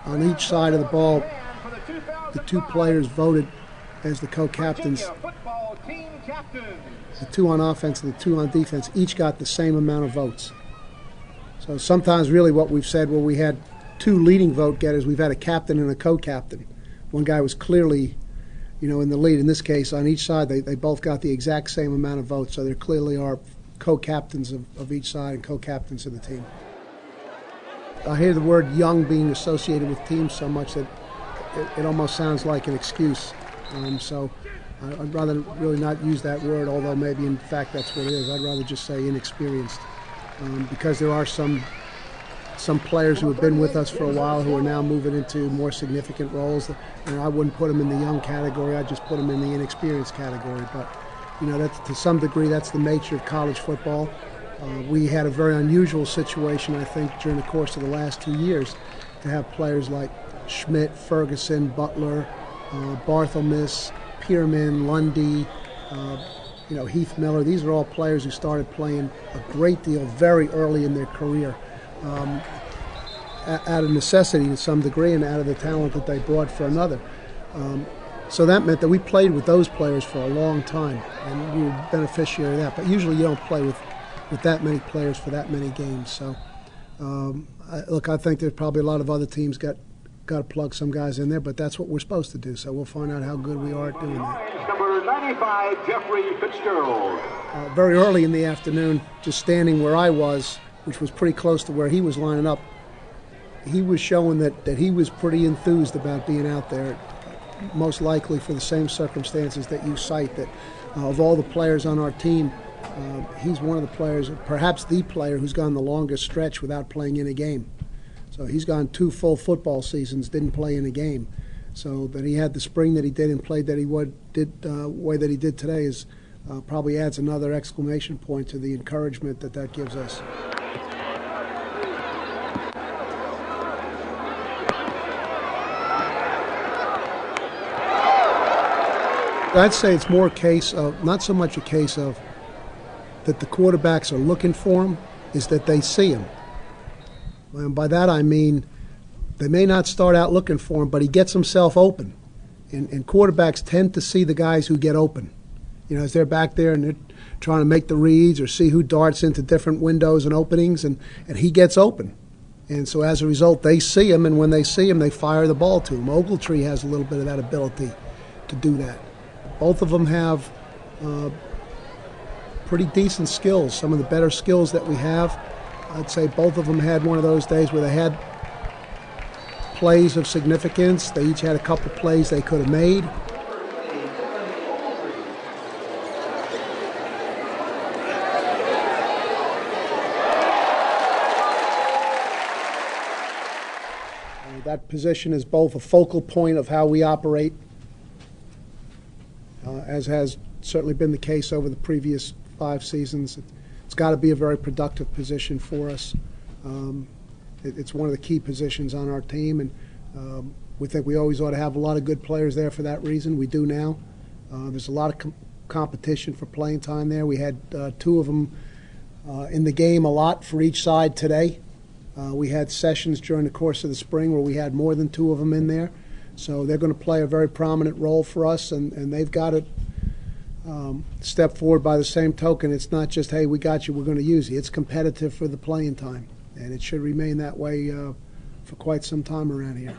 On each side of the ball, the two players voted as the co-captains. The two on offense and the two on defense each got the same amount of votes. So sometimes really what we've said, well, we had two leading vote getters. We've had a captain and a co-captain. One guy was clearly, in the lead. In this case, on each side, they both got the exact same amount of votes. So there clearly are co-captains of each side and co-captains of the team. I hear the word young being associated with teams so much that it almost sounds like an excuse. So I'd rather really not use that word, although maybe in fact that's what it is. I'd rather just say inexperienced, because there are some players who have been with us for a while who are now moving into more significant roles. And I wouldn't put them in the young category. I'd just put them in the inexperienced category. But that's, to some degree, that's the nature of college football. We had a very unusual situation, I think, during the course of the last 2 years, to have players like Schmidt, Ferguson, Butler, Barthelmess, Pierman, Lundy, Heath Miller. These are all players who started playing a great deal very early in their career, out of necessity to some degree and out of the talent that they brought for another. So that meant that we played with those players for a long time, and we were beneficiary of that. But usually you don't play with that many players for that many games. So, I think there's probably a lot of other teams got to plug some guys in there, but that's what we're supposed to do. So we'll find out how good we are at doing that. Number 95, Jeffrey Fitzgerald. Very early in the afternoon, just standing where I was, which was pretty close to where he was lining up, he was showing that he was pretty enthused about being out there, most likely for the same circumstances that you cite, that of all the players on our team, he's one of the players, perhaps the player, who's gone the longest stretch without playing in a game. So he's gone 2 full football seasons, didn't play in a game. So that he had the spring that he did and played that he way that he did today is probably adds another exclamation point to the encouragement that gives us. I'd say it's more a case of, not so much a case of that the quarterbacks are looking for him, is that they see him. And by that I mean they may not start out looking for him, but he gets himself open. And quarterbacks tend to see the guys who get open. As they're back there and they're trying to make the reads or see who darts into different windows and openings, and he gets open. And so as a result, they see him, and when they see him, they fire the ball to him. Ogletree has a little bit of that ability to do that. Both of them have pretty decent skills, some of the better skills that we have. I'd say both of them had one of those days where they had plays of significance. They each had a couple plays they could have made. That position is both a focal point of how we operate, as has certainly been the case over the previous 5 seasons. It's got to be a very productive position for us. It's one of the key positions on our team, and we think we always ought to have a lot of good players there for that reason. We do now. There's a lot of competition for playing time there. We had 2 of them in the game a lot for each side today. We had sessions during the course of the spring where we had more than 2 of them in there. So they're going to play a very prominent role for us, and they've got to step forward by the same token. It's not just, hey, we got you, we're going to use you. It's competitive for the playing time, and it should remain that way for quite some time around here.